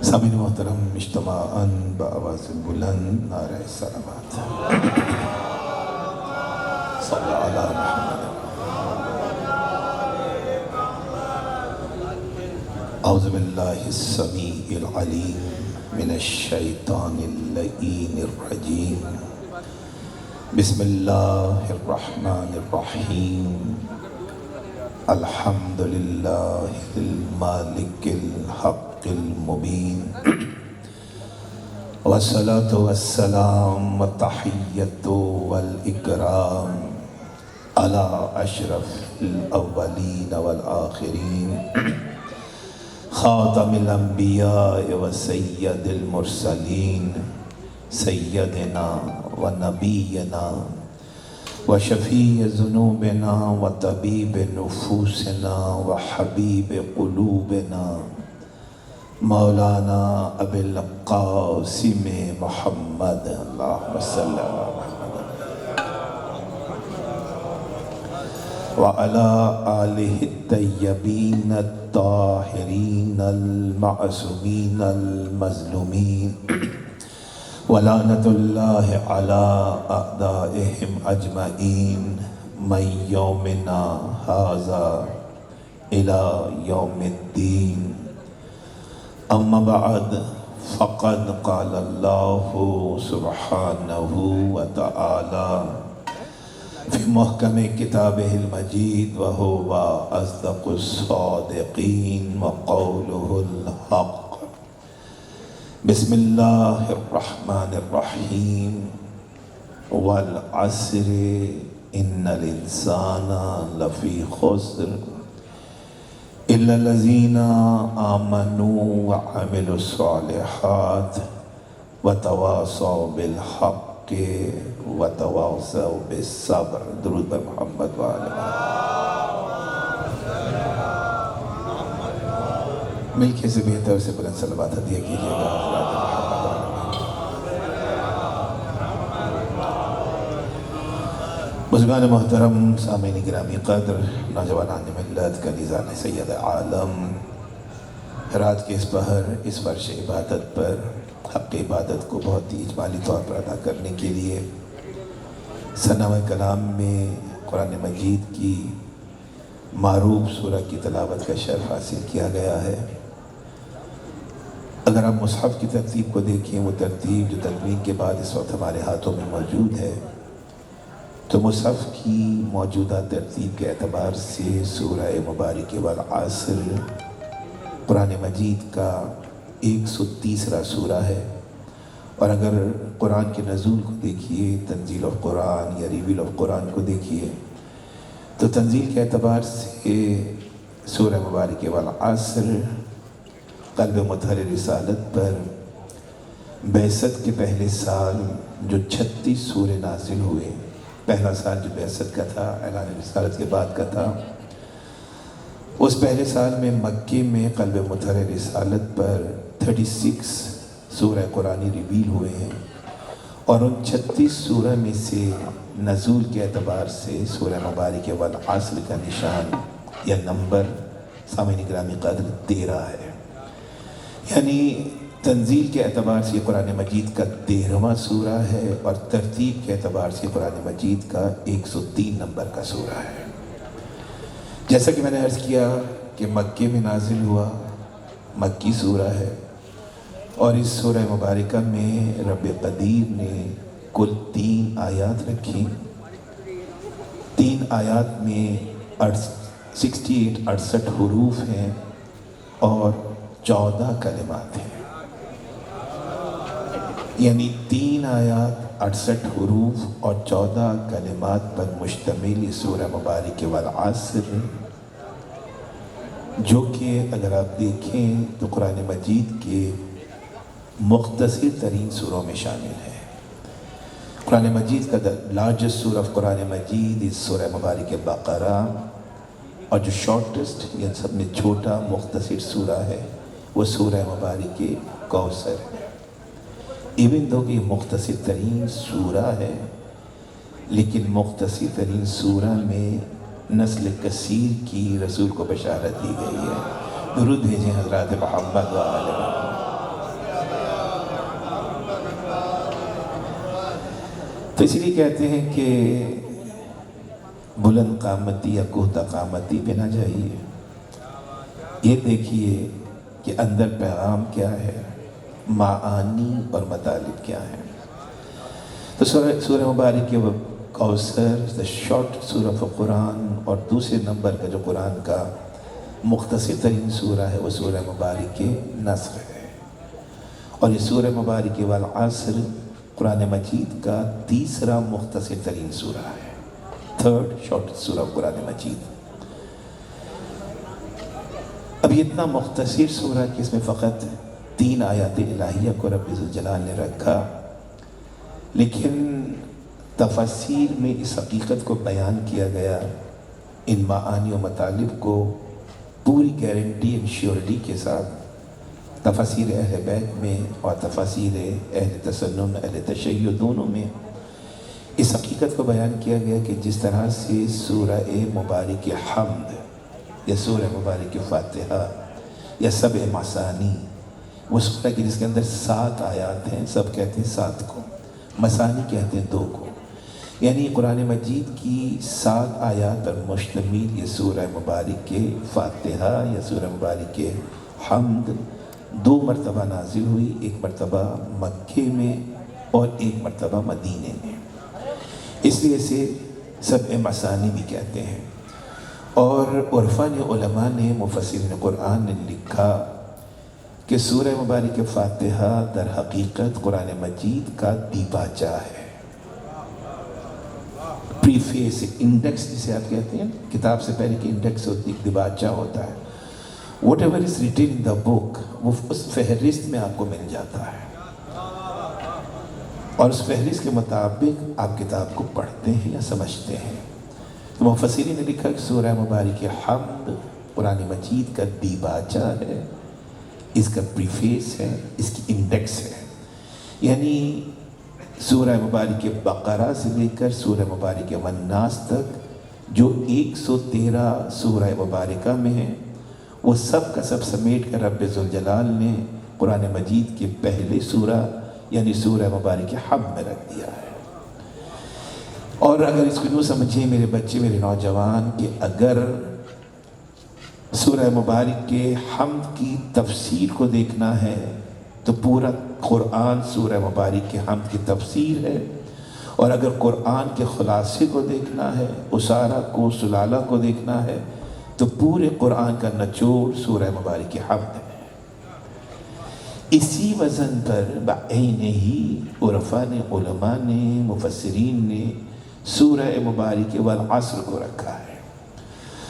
سامعین محترم، اجتماعاً بآواز بلند نعرہ سلامات صلی علی محمد۔ اعوذ باللہ السمیع العلیم من الشیطان اللعین الرجیم۔ بسم اللہ الرحمن الرحیم۔ الحمد للہ المالک الحق المبین، والصلاة والسلام والتحیۃ والاکرام علی اشرف الاولین والآخرین، خاتم الانبیاء وسید المرسلین، سیدنا و نبینا و شفیع ذنوبنا و طبیب نفوسنا و حبیب قلوبنا مولانا ابی القاسم محمد، اللہم صلی علی محمد وعلی آلہ الطیبین الطاہرین المعصومین المظلومین، ولعنۃ اللہ علی اعدائہم اجمعین من یومنا ھذا الی یوم الدین۔ اما بعد، فقد قال اللہ سبحانہ وتعالی فی محکم کتابہ المجید وہو اصدق الصادقین وقولہ الحق۔ بسم اللہ الرحمن الرحیم۔ والعصر ان الانسان لفی خسر الا الذین آمنوا وعملوا الصالحات وتواصوا بالحق وتواصوا بالصبر۔ درود بر محمد و آل محمد۔ مل کے سے بہتر سے بلند صلوات ہدیہ کیجیے گا افراد محمد و آل محمد۔ بزرگان محترم، سامعین گرامی قدر، نوجوانان ملت، کنیزان سید عالم، رات کے اس پہر اس فرش عبادت پر حق عبادت کو بہت ہی اجمالی طور پر ادا کرنے کے لیے ثناء کلام میں قرآن مجید کی معروف سورہ کی تلاوت کا شرف حاصل کیا گیا ہے۔ اگر آپ مصحف کی ترتیب کو دیکھیں، وہ ترتیب جو تدوین کے بعد اس وقت ہمارے ہاتھوں میں موجود ہے، تو مصحف کی موجودہ ترتیب کے اعتبار سے سورہ مبارک والعصر قرآن مجید کا 130واں سورہ ہے۔ اور اگر قرآن کے نزول کو دیکھیے، تنزیل آف قرآن یا ریویل آف قرآن کو دیکھیے، تو تنزیل کے اعتبار سے سورہ مبارک والعصر قلب مطہر رسالت پر بعثت کے پہلے سال جو 36 سورے نازل ہوئے، پہلا سال جو بعثت کا تھا، اعلان رسالت کے بعد کا تھا، اس پہلے سال میں مکے میں قلب مطہر رسالت پر 36 سورہ قرآنی ریویل ہوئے ہیں۔ اور ان 36 سورہ میں سے نزول کے اعتبار سے سورہ مبارک والعصر کا نشان یا نمبر، سامعین گرامی قدر، 13 ہے۔ یعنی تنزیل کے اعتبار سے قرآن مجید کا 13واں سورہ ہے، اور ترتیب کے اعتبار سے قرآن مجید کا 103 نمبر کا سورہ ہے۔ جیسا کہ میں نے عرض کیا کہ مکے میں نازل ہوا، مکی سورہ ہے، اور اس سورہ مبارکہ میں رب قدیر نے کل 3 آیات رکھی۔ 3 آیات میں 68 حروف ہیں اور 14 کلمات ہیں۔ یعنی 3 آیات، 68 حروف اور 14 کلمات پر مشتمل یہ سورہ مبارک والعصر، جو کہ اگر آپ دیکھیں تو قرآن مجید کے مختصر ترین سوروں میں شامل ہے۔ قرآن مجید کا لارجسٹ سورہ آف قرآن مجید اس سورہ مبارک بقرہ، اور جو شارٹسٹ یا سب میں چھوٹا مختصر سورہ ہے وہ سورہ مبارک کوثر ہے۔ ایون دو کہ یہ مختصر ترین سورہ ہے، لیکن مختصر ترین سورہ میں نسل کثیر کی رسول کو بشارت دی گئی ہے۔ درود بھیجیں حضرات محمد و آل محمد۔ تو اسی لیے کہتے ہیں کہ بلند قامتی یا کوہتا قامتی پہ نہ جائیے، یہ دیکھیے کہ اندر پیغام کیا ہے، معانی اور مطالب کیا ہیں۔ تو سورہ مبارک کوثر دا شارٹ سورہ آف قرآن، اور دوسرے نمبر کا جو قرآن کا مختصر ترین سورہ ہے وہ سورہ مبارک نصر ہے، اور یہ سورہ مبارک والعصر قرآن مجید کا تیسرا مختصر ترین سورہ ہے، تھرڈ شارٹ سورہ قرآن مجید۔ اب یہ اتنا مختصر سورہ کہ اس میں فقط 3 آیات الہیہ کو رب ذوالجلال نے رکھا، لیکن تفسیر میں اس حقیقت کو بیان کیا گیا، ان معانی و مطالب کو پوری گارنٹی انشیورٹی کے ساتھ تفسیر اہل بیت میں اور تفسیر اہل تسنن اہل تشیع دونوں میں اس حقیقت کو بیان کیا گیا کہ جس طرح سے سورہ مبارک حمد یا سورہ مبارک فاتحہ یا سبع مثانی، وہ سورہ کی جس کے اندر 7 آیات ہیں، سب کہتے ہیں 7 کو، مثانی کہتے ہیں 2 کو، یعنی قرآن مجید کی 7 آیات پر مشتمل یہ سورہ مبارک فاتحہ یا سورہ مبارک حمد 2 مرتبہ نازل ہوئی، 1 مرتبہ مکے میں اور 1 مرتبہ مدینے میں، اس لیے اسے سبع مثانی بھی کہتے ہیں۔ اور عرفان علماء نے، مفسرین قرآن نے لکھا کہ سورہ مبارک فاتحہ در حقیقت قرآن مجید کا دیباچہ ہے، پریفیس، انڈیکس جسے آپ کہتے ہیں، کتاب سے پہلے کی انڈیکس ہوتی ہے، دیباچہ ہوتا ہے، whatever is written in the book وہ اس فہرست میں آپ کو مل جاتا ہے، اور اس فہرست کے مطابق آپ کتاب کو پڑھتے ہیں یا سمجھتے ہیں۔ تو مفسرین نے لکھا کہ سورہ مبارک حمد قرآن مجید کا دیباچہ ہے، اس کا پریفیس ہے، اس کی انڈیکس ہے، یعنی سورہ مبارک بقرہ سے لے کر سورہ مبارک والناس تک جو 113 سورہ مبارکہ میں ہیں، وہ سب کا سب سمیٹ کر رب ذوالجلال نے قرآن مجید کے پہلے سورہ یعنی سورہ مبارک حمد میں رکھ دیا ہے۔ اور اگر اس کو یوں سمجھیں میرے بچے، میرے نوجوان، کہ اگر سورہ مبارک کے حمد کی تفسیر کو دیکھنا ہے تو پورا قرآن سورہ مبارک کے حمد کی تفسیر ہے، اور اگر قرآن کے خلاصے کو دیکھنا ہے، اسارہ کو، سلالہ کو دیکھنا ہے، تو پورے قرآن کا نچوڑ سورہ مبارک حمد ہے۔ اسی وزن پر بعین ہی عرفان علماء نے، مفسرین نے سورہ مبارک والعصر کو رکھا ہے،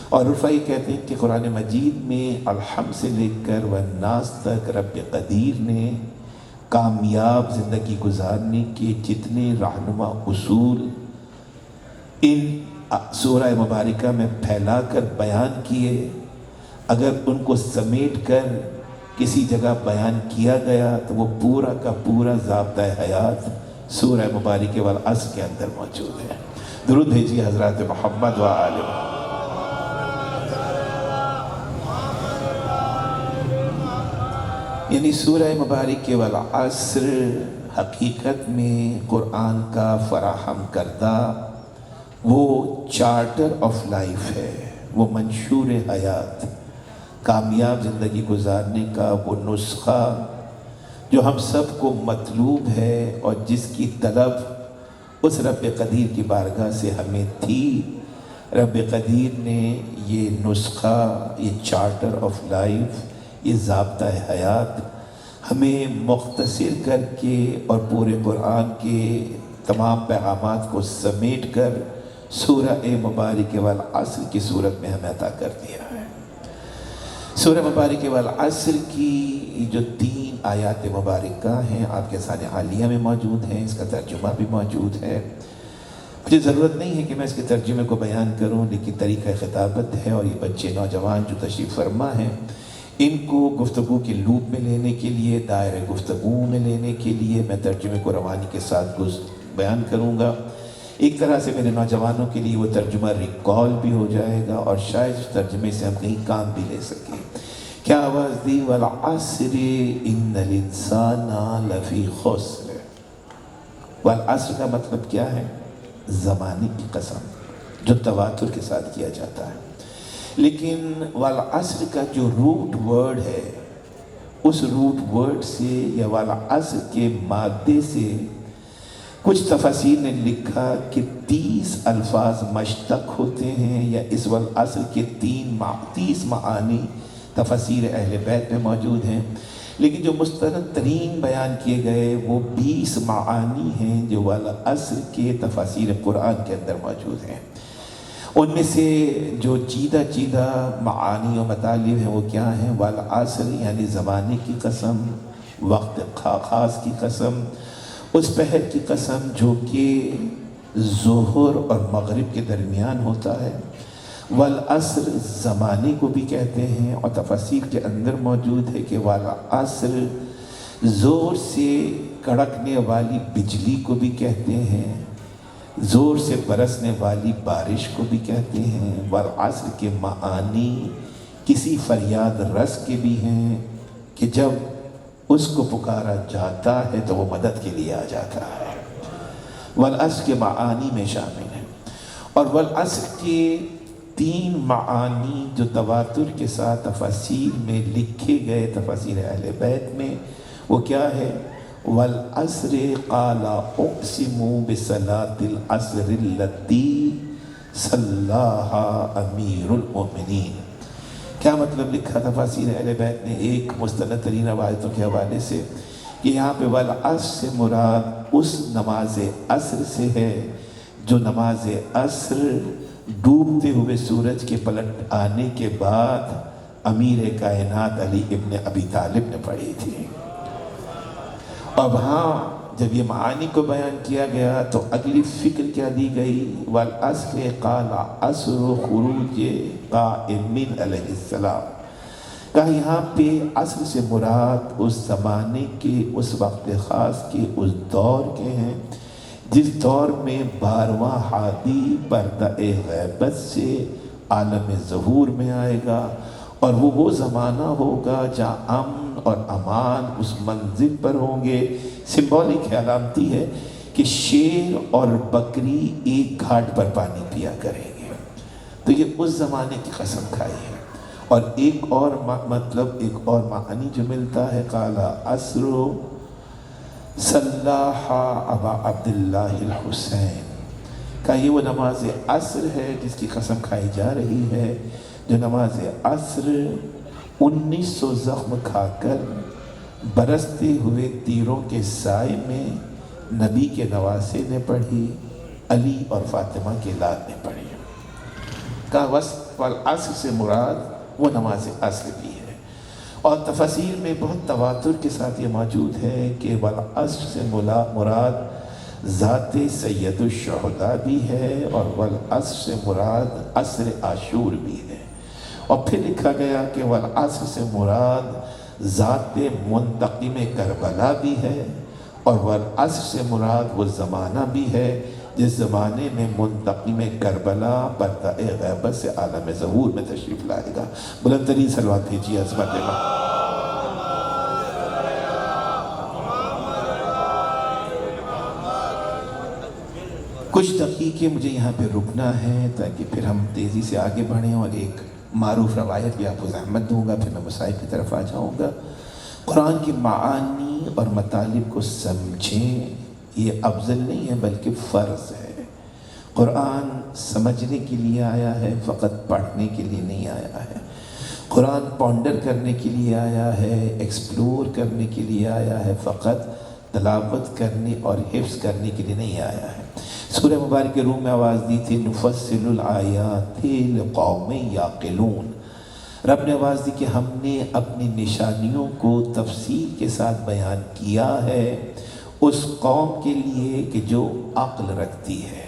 اور عرفاء یہ کہتے ہیں کہ قرآن مجید میں الحمد سے لے کر والناس تک رب قدیر نے کامیاب زندگی گزارنے کے جتنے رہنما اصول ان سورہ مبارکہ میں پھیلا کر بیان کیے، اگر ان کو سمیٹ کر کسی جگہ بیان کیا گیا تو وہ پورا کا پورا ضابطہ حیات سورہ مبارک والعصر کے اندر موجود ہے۔ درود بھیجیے حضرات محمد و آل محمد۔ یعنی سورہ مبارک والعصر حقیقت میں قرآن کا فراہم کردہ وہ چارٹر آف لائف ہے، وہ منشور حیات، کامیاب زندگی گزارنے کا وہ نسخہ جو ہم سب کو مطلوب ہے، اور جس کی طلب اس رب قدیر کی بارگاہ سے ہمیں تھی۔ رب قدیر نے یہ نسخہ، یہ چارٹر آف لائف، یہ ضابطہ حیات ہمیں مختصر کر کے اور پورے قرآن کے تمام پیغامات کو سمیٹ کر سورہ مبارک والعصر کی صورت میں ہمیں عطا کر دیا ہے۔ سورہ مبارک والعصر کی جو 3 آیات مبارکہ ہیں آپ کے سامنے حالیہ میں موجود ہیں، اس کا ترجمہ بھی موجود ہے۔ مجھے ضرورت نہیں ہے کہ میں اس کے ترجمے کو بیان کروں، لیکن طریقہ خطابت ہے، اور یہ بچے نوجوان جو تشریف فرما ہیں ان کو گفتگو کے لوپ میں لینے کے لیے، دائرہ گفتگو میں لینے کے لیے میں ترجمے کو روانی کے ساتھ بیان کروں گا۔ ایک طرح سے میرے نوجوانوں کے لیے وہ ترجمہ ریکال بھی ہو جائے گا، اور شاید اس ترجمے سے ہم کہیں کام بھی لے سکیں۔ کیا آواز دی؟ والعصر ان الانسان لفی خسر۔ والعصر کا مطلب کیا ہے؟ زمانے کی قسم، جو تواتر کے ساتھ کیا جاتا ہے۔ لیکن والعصر کا جو روٹ ورڈ ہے، اس روٹ ورڈ سے یا والعصر کے مادے سے کچھ تفاسیر نے لکھا کہ 30 الفاظ مشتق ہوتے ہیں، یا اس والعصر کے 30 معانی تفاسیر اہل بیت میں موجود ہیں، لیکن جو مستند ترین بیان کیے گئے وہ 20 معانی ہیں جو والعصر کے تفاسیر قرآن کے اندر موجود ہیں۔ ان میں سے جو چیدہ معانی و مطالب ہیں وہ کیا ہیں؟ والعصر یعنی زمانے کی قسم، وقت خاص کی قسم، اس پہر کی قسم جو کہ ظہر اور مغرب کے درمیان ہوتا ہے۔ والعصر زمانے کو بھی کہتے ہیں، اور تفاسیر کے اندر موجود ہے کہ والعصر زور سے کڑکنے والی بجلی کو بھی کہتے ہیں، زور سے برسنے والی بارش کو بھی کہتے ہیں۔ والعصر کے معانی کسی فریاد رس کے بھی ہیں کہ جب اس کو پکارا جاتا ہے تو وہ مدد کے لیے آ جاتا ہے، والعصر کے معانی میں شامل ہیں۔ اور والعصر کے 3 معانی جو تواتر کے ساتھ تفاسیر میں لکھے گئے، تفاسیر اہل بیت میں، وہ کیا ہے؟ والعصر قال اقسم بصلاة العصر التي صلاها امیر المؤمنین۔ کیا مطلب لکھا تفاسیر اہل بیت نے ایک مستند ترین روایتوں کے حوالے سے کہ یہاں پہ والعصر سے مراد اس نماز عصر سے ہے جو نماز عصر ڈوبتے ہوئے سورج کے پلٹ آنے کے بعد امیر کائنات علی ابن ابی طالب نے پڑھی تھی۔ اور وہاں جب یہ معانی کو بیان کیا گیا تو اگلی فکر کیا دی گئی؟ والعصر قال عصر خروج قائم علیہ السلام۔ کہا یہاں پہ عصر سے مراد اس زمانے کے، اس وقت خاص کے، اس دور کے ہیں جس دور میں 12واں ہادی پردہ غیبت سے عالم ظہور میں آئے گا، اور وہ زمانہ ہوگا جہاں امن اور امان اس منزل پر ہوں گے۔ سمبولک ہے، علامتی ہے کہ شیر اور بکری ایک گھاٹ پر پانی پیا کریں گے۔ تو یہ اس زمانے کی قسم کھائی ہے۔ اور ایک اور مطلب، ایک اور معنی جو ملتا ہے، قال عصر صلاح ابا عبداللہ الحسین، کہ یہ وہ نماز عصر ہے جس کی قسم کھائی جا رہی ہے، جو نماز عصر 1900 زخم کھا کر برستے ہوئے تیروں کے سائے میں نبی کے نواسے نے پڑھی، علی اور فاطمہ کے لال نے پڑھی۔ کہا والعصر سے مراد وہ نماز عصر بھی ہے۔ اور تفاسیر میں بہت تواتر کے ساتھ یہ موجود ہے کہ والعصر سے مراد ذات سید الشہداء بھی ہے، اور والعصر سے مراد عصر عاشور بھی ہے۔ اور پھر لکھا گیا کہ والعصر سے مراد ذات منتقم کربلا بھی ہے، اور والعصر سے مراد وہ زمانہ بھی ہے جس زمانے میں منتقم کربلا پردہ غیبت سے عالم ظہور میں تشریف لائے گا۔ بلند ترین صلوات بھیجیے عظمت اللہ۔ کچھ دقیقے مجھے یہاں پہ رکنا ہے تاکہ پھر ہم تیزی سے آگے بڑھیں، اور ایک معروف روایت بھی آپ کو زحمت دوں گا، پھر میں مصائب کی طرف آ جاؤں گا۔ قرآن کی معانی اور مطالب کو سمجھیں، یہ افضل نہیں ہے بلکہ فرض ہے۔ قرآن سمجھنے کے لیے آیا ہے، فقط پڑھنے کے لیے نہیں آیا ہے۔ قرآن پونڈر کرنے کے لیے آیا ہے، ایکسپلور کرنے کے لیے آیا ہے، فقط تلاوت کرنے اور حفظ کرنے کے لیے نہیں آیا ہے۔ سورہ مبارک کے روم میں آواز دی تھی نفصل الآیات لقوم یعقلون۔ رب نے آواز دی کہ ہم نے اپنی نشانیوں کو تفصیل کے ساتھ بیان کیا ہے اس قوم کے لیے کہ جو عقل رکھتی ہے۔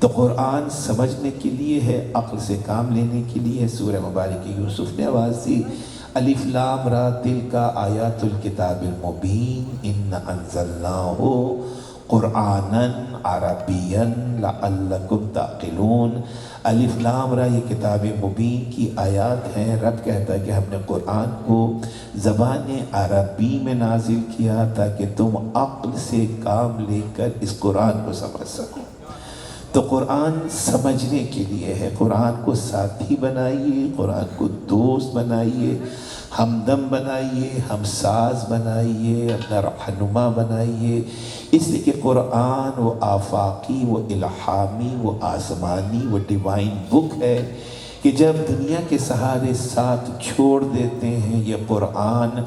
تو قرآن سمجھنے کے لیے ہے، عقل سے کام لینے کے لیے۔ سورہ مبارک یوسف نے آواز دی الف لام را تلک آیات الکتاب المبین ان انزلناہ قرآنن عربین لعلکم تعقلون۔ الف لام را، یہ کتاب مبین کی آیات ہیں۔ رب کہتا ہے کہ ہم نے قرآن کو زبان عربی میں نازل کیا تاکہ تم عقل سے کام لے کر اس قرآن کو سمجھ سکو۔ تو قرآن سمجھنے کے لیے ہے۔ قرآن کو ساتھی بنائیے، قرآن کو دوست بنائیے، ہمدم بنائیے، ہمساز بنائیے، اپنا رہنما بنائیے، اس لیے کہ قرآن وہ آفاقی، وہ الہامی، وہ آسمانی، وہ ڈیوائن بک ہے کہ جب دنیا کے سہارے ساتھ چھوڑ دیتے ہیں، یہ قرآن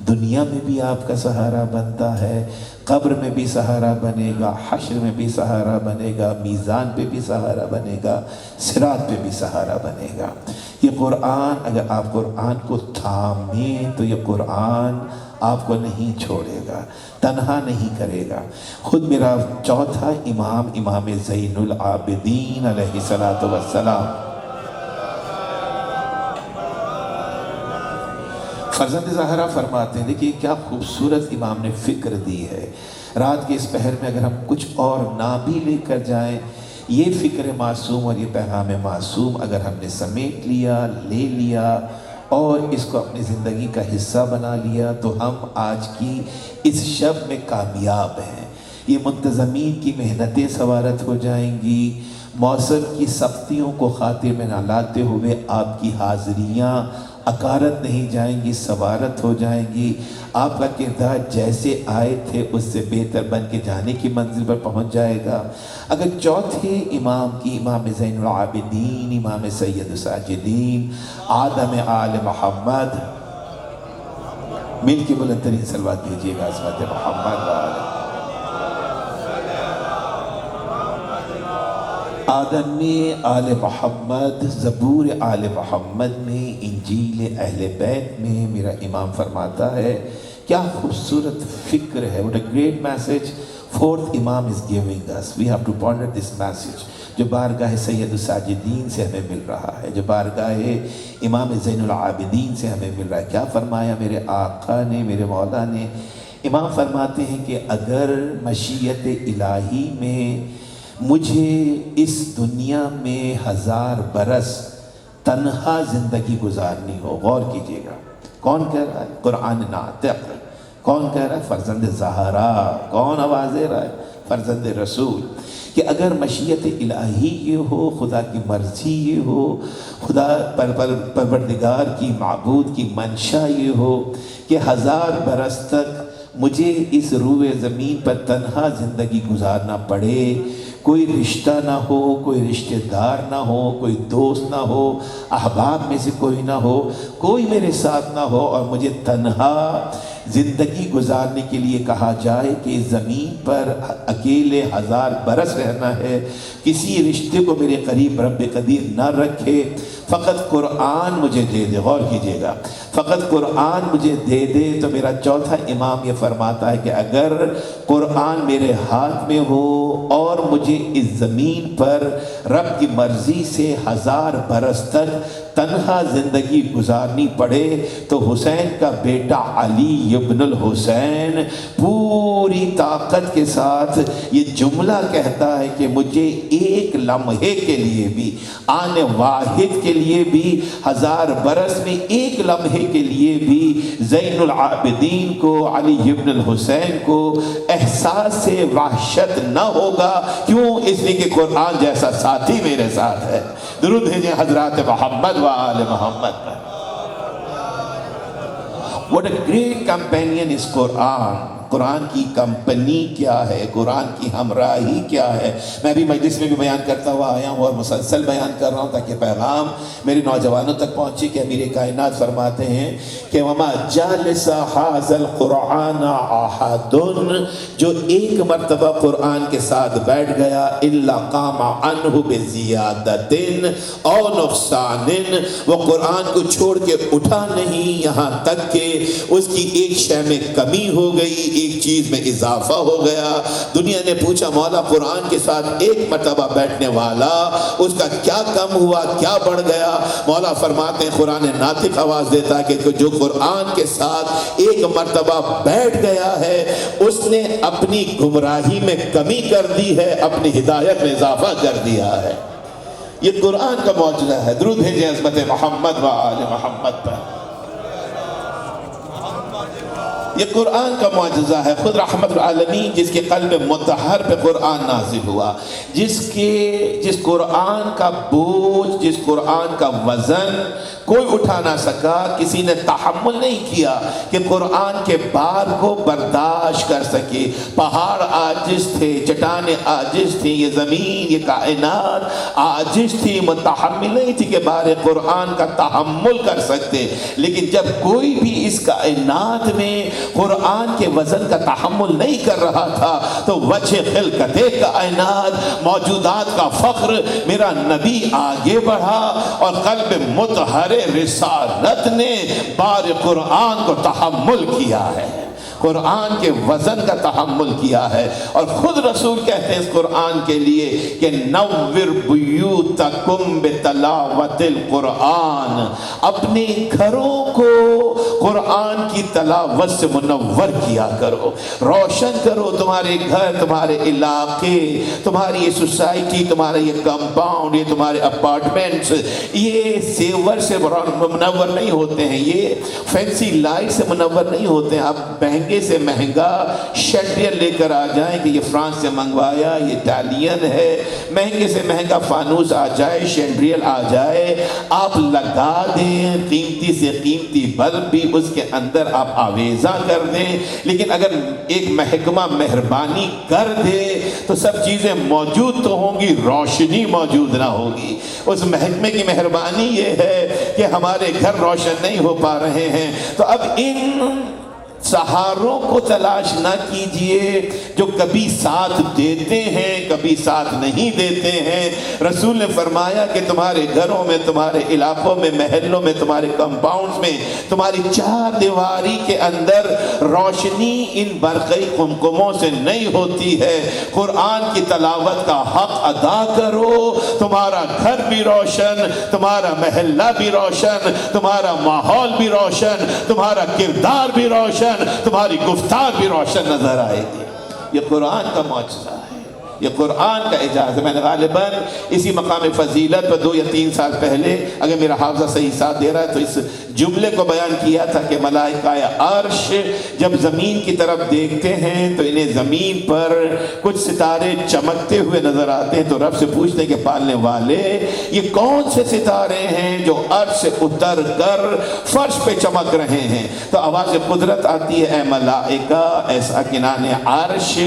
دنیا میں بھی آپ کا سہارا بنتا ہے، قبر میں بھی سہارا بنے گا، حشر میں بھی سہارا بنے گا، میزان پہ بھی سہارا بنے گا، صراط پہ بھی سہارا بنے گا۔ یہ قرآن، اگر آپ قرآن کو تھامیں تو یہ قرآن آپ کو نہیں چھوڑے گا، تنہا نہیں کرے گا۔ خود میرا چوتھا امام، امام زین العابدین علیہ السلام، فرزند زہرا فرماتے ہیں، دیکھیے کیا خوبصورت امام نے فکر دی ہے۔ رات کے اس پہر میں اگر ہم کچھ اور نہ بھی لے کر جائیں، یہ فکر معصوم اور یہ پیغام معصوم اگر ہم نے سمیٹ لیا، لے لیا اور اس کو اپنی زندگی کا حصہ بنا لیا تو ہم آج کی اس شب میں کامیاب ہیں۔ یہ منتظمین کی محنتیں سوارت ہو جائیں گی، موسم کی سختیوں کو خاطر میں نہ لاتے ہوئے آپ کی حاضریاں اکارت نہیں جائیں گی، سوارت ہو جائیں گی۔ آپ کا کردار جیسے آئے تھے اس سے بہتر بن کے جانے کی منزل پر پہنچ جائے گا۔ اگر چوتھے امام کی، امام زین العابدین، امام سید الساجدین، آدم آل محمد، مل کے بلند ترین صلوات بھیجیے گا عظمت محمد وآلہ۔ آدم میں، آل محمد، زبور آل محمد میں، انجیل اہل بیت میں، میرا امام فرماتا ہے کیا خوبصورت فکر ہے۔ What a great message fourth Imam is giving us. We have to ponder this message جو بارگاہ سید الساجدین سے ہمیں مل رہا ہے، جو بارگاہ امام زین العابدین سے ہمیں مل رہا ہے۔ کیا فرمایا میرے آقا نے، میرے مولا نے؟ امام فرماتے ہیں کہ اگر مشیت الہی میں مجھے اس دنیا میں 1000 برس تنہا زندگی گزارنی ہو، غور کیجئے گا، کون کہہ رہا ہے؟ قرآن ناطق۔ کون کہہ رہا ہے؟ فرزند زہرا۔ کون آواز دے رہا ہے؟ فرزند رسول۔ کہ اگر مشیت الہی یہ ہو، خدا کی مرضی یہ ہو، خدا پروردگار کی، معبود کی منشا یہ ہو کہ 1000 برس تک مجھے اس روئے زمین پر تنہا زندگی گزارنا پڑے، کوئی رشتہ نہ ہو، کوئی رشتہ دار نہ ہو، کوئی دوست نہ ہو، احباب میں سے کوئی نہ ہو، کوئی میرے ساتھ نہ ہو، اور مجھے تنہا زندگی گزارنے کے لیے کہا جائے کہ اس زمین پر اکیلے 1000 برس رہنا ہے، کسی رشتے کو میرے قریب رب قدیر نہ رکھے، فقط قرآن مجھے دے دے۔ غور کیجئے گا، فقط قرآن مجھے دے دے تو میرا چوتھا امام یہ فرماتا ہے کہ اگر قرآن میرے ہاتھ میں ہو اور مجھے اس زمین پر رب کی مرضی سے 1000 برس تک تنہا زندگی گزارنی پڑے تو حسین کا بیٹا علی ابن الحسین پوری طاقت کے ساتھ یہ جملہ کہتا ہے کہ مجھے ایک لمحے کے لیے بھی، آنے واحد کے لیے بھی، 1000 برس میں ایک لمحے کے لیے بھی زین العابدین کو، علی ابن الحسین کو احساس سے وحشت نہ ہوگا۔ کیوں؟ اس لیے کہ قرآن جیسا ساتھی میرے ساتھ ہے۔ درود بھیجیں حضرات محمد و آل محمد پر۔ What a great companion is Quran. قرآن کی کمپنی کیا ہے، قرآن کی ہمراہی کیا ہے۔ میں بھی مجلس میں بھی بیان کرتا ہوا آیا ہوں اور مسلسل بیان کر رہا ہوں تاکہ پیغام میرے نوجوانوں تک پہنچے کہ امیر کائنات فرماتے ہیں کہ وَمَا جَالِسَ حَاذَ الْقُرْآنَ أَحَدٌ، جو ایک مرتبہ قرآن کے ساتھ بیٹھ گیا، إِلَّا قَامَ عَنْهُ بِزِيَادَةٍ أَوْ نُقْصَانٍ، وہ قرآن کو چھوڑ کے اٹھا نہیں یہاں تک کہ اس کی ایک شے میں کمی ہو گئی، ایک چیز میں اضافہ ہو گیا. دنیا نے پوچھا مولا قرآن کے ساتھ ایک مرتبہ بیٹھنے والا اس کا کیا کم ہوا, کیا بڑھ گیا؟ مولا فرماتے ہیں قرآن ناطق آواز دیتا ہے کہ جو قرآن کے ساتھ ایک مرتبہ بیٹھ گیا ہے اس نے اپنی گمراہی میں کمی کر دی ہے, اپنی ہدایت میں اضافہ کر دیا ہے. یہ قرآن کا معجزہ ہے. درود بھیجیں عظمت محمد و آل محمد پر. یہ قرآن کا معجزہ ہے. خود رحمت العالمین جس کے قلب مطہر پہ قرآن نازل ہوا, جس قرآن کا بوجھ, جس قرآن کا وزن کوئی اٹھا نہ سکا, کسی نے تحمل نہیں کیا کہ قرآن کے بار کو برداشت کر سکے. پہاڑ عاجز تھے, چٹانیں عاجز تھیں, یہ زمین, یہ کائنات عاجز تھی, متحمل نہیں تھی کہ بار قرآن کا تحمل کر سکتے. لیکن جب کوئی بھی اس کائنات میں قرآن کے وزن کا تحمل نہیں کر رہا تھا تو وجہ خلقت کائنات, موجودات کا فخر میرا نبی آگے بڑھا اور قلب مطہر رسالت نے بار قرآن کو تحمل کیا ہے, قرآن کے وزن کا تحمل کیا ہے. اور خود رسول کہتے ہیں اس قرآن کے لیے کہ نور بیوتکم بتلاوت القرآن, اپنے گھروں کو قرآن کی تلاوت سے منور کیا کرو, روشن کرو. تمہارے گھر, تمہارے علاقے, تمہاری یہ سوسائٹی, تمہارا یہ کمپاؤنڈ, یہ تمہارے اپارٹمنٹس, یہ سیور سے منور نہیں ہوتے ہیں, یہ فینسی لائٹ سے منور نہیں ہوتے ہیں. آپ مہنگے سے مہنگا شیڈیر لے کر آ جائیں کہ یہ فرانس سے منگوایا, یہ اٹالین ہے, مہنگے سے مہنگا فانوس آ جائے, شینڈریل آ جائے, آپ لگا دیں, قیمتی سے قیمتی بلب بھی اس کے اندر آپ آویزہ کر دیں, لیکن اگر ایک محکمہ مہربانی کر دے تو سب چیزیں موجود تو ہوں گی, روشنی موجود نہ ہوگی. اس محکمے کی مہربانی یہ ہے کہ ہمارے گھر روشن نہیں ہو پا رہے ہیں, تو اب ان سہاروں کو تلاش نہ کیجئے جو کبھی ساتھ دیتے ہیں, کبھی ساتھ نہیں دیتے ہیں. رسول نے فرمایا کہ تمہارے گھروں میں, تمہارے علاقوں میں, محلوں میں, تمہارے کمپاؤنڈز میں, تمہاری چار دیواری کے اندر روشنی ان برقی قمقموں سے نہیں ہوتی ہے. قرآن کی تلاوت کا حق ادا کرو, تمہارا گھر بھی روشن, تمہارا محلہ بھی روشن, تمہارا ماحول بھی روشن, تمہارا کردار بھی روشن, تمہاری گفتار بھی روشن نظر آئے گی. یہ قرآن کا معجزہ ہے, یہ قرآن کا اعجاز ہے. میں نے غالباً اسی مقام فضیلت پر 2 یا 3 سال پہلے, اگر میرا حافظہ صحیح ساتھ دے رہا ہے, تو اس جملے کو بیان کیا تھا کہ ملائکہ عرش جب زمین کی طرف دیکھتے ہیں تو انہیں زمین پر کچھ ستارے چمکتے ہوئے نظر آتے ہیں, تو رب سے پوچھتے ہیں کہ پالنے والے یہ کون سے ستارے ہیں جو عرش سے اتر کر فرش پہ چمک رہے ہیں؟ تو آواز قدرت آتی ہے, اے ملائکہ, اے ساکنان عرش,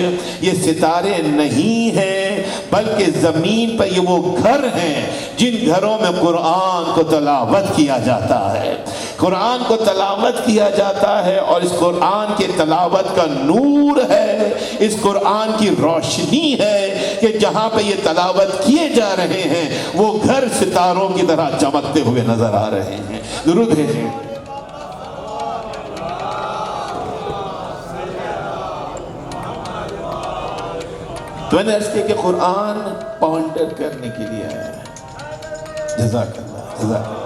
یہ ستارے نہیں ہیں بلکہ زمین پر یہ وہ گھر ہیں جن گھروں میں قرآن کو تلاوت کیا جاتا ہے, قرآن کو تلاوت کیا جاتا ہے. اور اس قرآن کے تلاوت کا نور ہے, اس قرآن کی روشنی ہے کہ جہاں پہ یہ تلاوت کیے جا رہے ہیں وہ گھر ستاروں کی طرح چمکتے ہوئے نظر آ رہے ہیں. درود بھیجیں. تو میں نے عرض کیا کہ قرآن پونڈر کرنے کے لیے آیا ہے. جزاک اللہ, جزاک اللہ.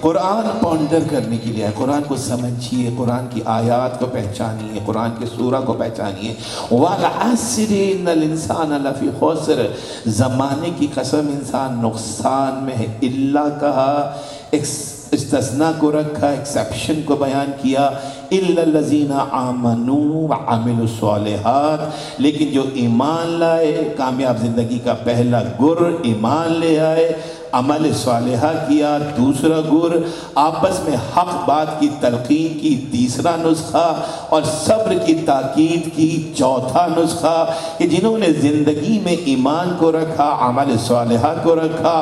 قرآن پونڈر کرنے کے لیے ہے. قرآن کو سمجھیے, قرآن کی آیات کو پہچانیے, قرآن کے سورہ کو پہچانیے. وَالْعَصْرِ إِنَّ الْإِنسَانَ لَفِي خُسْرٍ, زمانے کی قسم انسان نقصان میں ہے. اللہ کہا, استثناء کو رکھا, ایکسیپشن کو بیان کیا, إِلَّا الَّذِينَ آمَنُوا وَعَمِلُوا الصَّالِحَاتِ, لیکن جو ایمان لائے, کامیاب زندگی کا پہلا گر ایمان لے آئے, عمل صالحہ کیا دوسرا گر, آپس میں حق بات کی تلقین کی تیسرا نسخہ, اور صبر کی تاکید کی چوتھا نسخہ, کہ جنہوں نے زندگی میں ایمان کو رکھا, عمل صالحہ کو رکھا,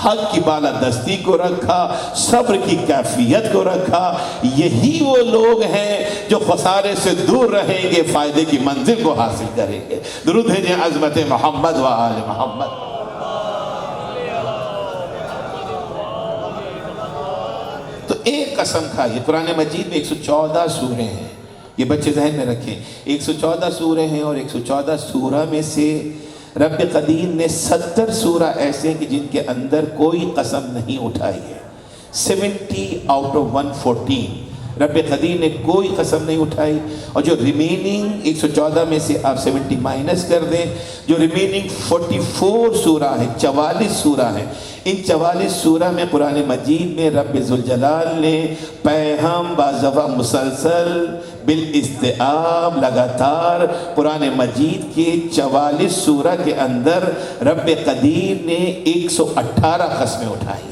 حق کی بالادستی کو رکھا, صبر کی کیفیت کو رکھا, یہی وہ لوگ ہیں جو خسارے سے دور رہیں گے, فائدے کی منزل کو حاصل کریں گے. درود بھیجیں عظمت محمد و آل محمد. تو ایک قسم کھائیے, قرآن مجید میں 114 سورے ہیں, یہ بچے ذہن میں رکھیں، 114 سورے ہیں اور 114 سورہ میں سے رب قدیر نے 70 سورہ ایسے ہیں کہ جن کے اندر کوئی قسم نہیں اٹھائی ہے۔ 70 آؤٹ آف 114 رب قدیر نے کوئی قسم نہیں اٹھائی، اور جو ریمیننگ 114 میں سے آپ 70 مائنس کر دیں، جو ریمیننگ 44 سورہ ہیں، 44 سورہ ہیں، ان 44 سورہ میں قرآن مجید میں رب ذوالجلال نے پیغام بازوہ مسلسل بالاستعاب لگاتار قرآن مجید کے 44 سورہ کے اندر رب قدیر نے 118 قسمیں اٹھائی ہیں۔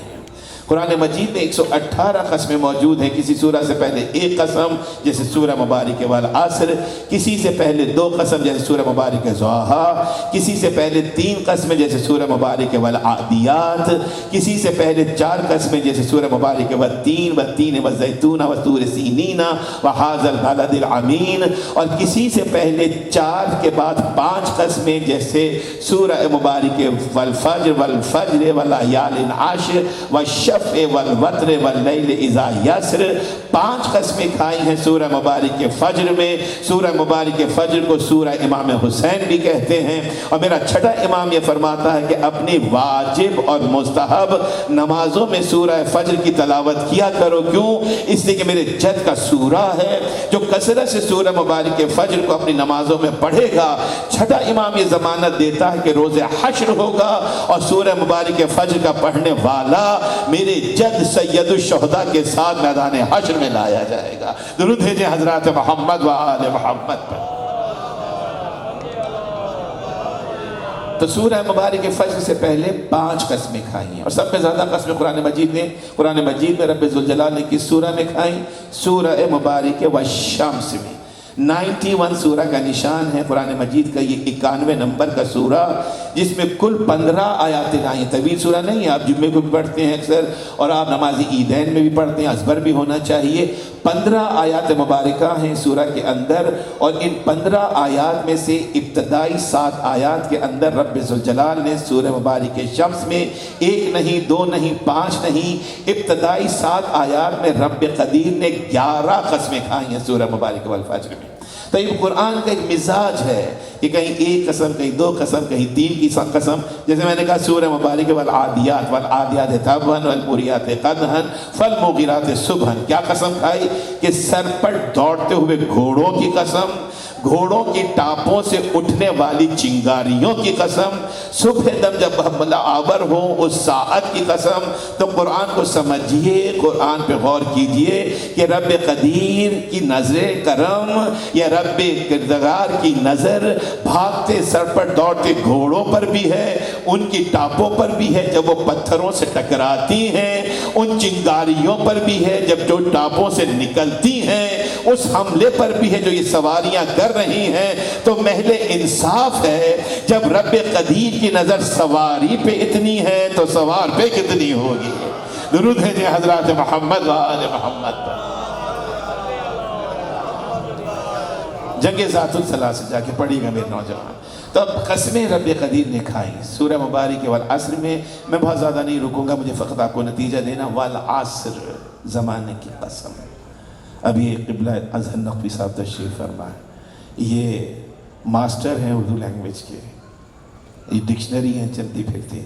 قرآن مجید میں 118 قسمیں موجود ہیں۔ کسی سورہ سے پہلے ایک قسم جیسے سورہ مبارک والعصر، کسی سے پہلے 2 قسم جیسے سورہ مبارک ضحیٰ، کسی سے پہلے 3 قسمیں جیسے سورہ مبارک والعادیات، کسی سے پہلے 4 قسمیں جیسے سورہ مبارک والتین والتین والزیتون وطور سینین وہذا البلد الامین، اور کسی سے پہلے 4 کے بعد 5 قسمیں جیسے سورہ مبارک والفجر والفجر والیال عشر والشفع والوتر واللیل اذا یسر، 5 قسمیں کھائی ہیں سورہ مبارک فجر میں۔ سورہ مبارک فجر کو سورہ امام حسین بھی کہتے ہیں، اور میرا چھٹا امام یہ فرماتا ہے کہ اپنی واجب اور مستحب نمازوں میں سورہ فجر کی تلاوت کیا کرو۔ کیوں؟ اس لیے کہ میرے جد کا سورہ ہے، جو کثرت سے سورہ مبارک فجر کو اپنی نمازوں میں پڑھے گا، چھٹا امام یہ ضمانت دیتا ہے کہ روز حشر ہوگا اور سورہ مبارک فجر کا پڑھنے والا میرے جد سید الشہداء کے ساتھ میدان حشر میں لایا جائے گا۔ درود بھیجیں حضرات محمد و آل محمد پر۔ تو سورہ مبارک فجر سے پہلے 5 قسمیں کھائی ہیں، اور سب سے زیادہ قسمیں قرآن مجید میں رب ذوالجلال نے کس سورہ میں کھائیں؟ سورہ مبارک والشمس میں۔ 91 سورہ کا نشان ہے قرآن مجید کا یہ 91 نمبر کا سورہ، جس میں کل 15 آیات لائیں۔ طویل سورہ نہیں ہے، آپ جمعے کو بھی پڑھتے ہیں اکثر، اور آپ نماز عیدین میں بھی پڑھتے ہیں، ازبر بھی ہونا چاہیے۔ 15 آیات مبارکہ ہیں سورہ کے اندر، اور ان 15 آیات میں سے ابتدائی 7 آیات کے اندر رب ذوالجلال نے سورہ مبارک شمس میں 1 نہیں 2 نہیں 5 نہیں، ابتدائی 7 آیات میں رب قدیر نے 11 قسمیں کھائی ہیں سورہ مبارک والفجر میں۔ تو یہ قرآن کا ایک مزاج ہے کہ کہیں 1 قسم، کہیں 2 قسم، کہیں 3 کی قسم۔ جیسے میں نے کہا سورہ مبارک والعادیات والعادیات طبعا والموریات قدحا فالمغیرات صبحا، کیا قسم کھائی؟ کہ سر پر دوڑتے ہوئے گھوڑوں کی قسم، گھوڑوں کی ٹاپوں سے اٹھنے والی چنگاریوں کی قسم، صبح دم جب حملہ آور ہو اس ساعت کی قسم۔ تو قرآن کو سمجھیے، قرآن پہ غور کیجئے کہ رب قدیر کی نظر کرم یا رب کردگار کی نظر بھاگتے سر پر دوڑتے گھوڑوں پر بھی ہے، ان کی ٹاپوں پر بھی ہے جب وہ پتھروں سے ٹکراتی ہیں، ان چنگاریوں پر بھی ہے جب جو ٹاپوں سے نکلتی ہیں، اس حملے پر بھی ہے جو یہ سواریاں کر رہی ہیں۔ تو محل انصاف ہے، جب رب قدیر کی نظر سواری پہ اتنی ہے تو سوار پہ کتنی ہوگی؟ درود ہے جی حضرات محمد و آل محمد پر۔ جنگ ذات الصلاح سے جا کے پڑھی گا میرے نوجوان۔ تو اب قسمیں رب قدیر نے کھائی سورہ مبارک والعصر میں بہت زیادہ نہیں رکوں گا، مجھے فقط آپ کو نتیجہ دینا۔ والعصر، زمانے کی قسم۔ ابھی قبلہ اظہر نقوی صاحب تشریف فرمائے، یہ ماسٹر ہیں اردو لینگویج کے، یہ ڈکشنری ہیں چلتی پھرتی،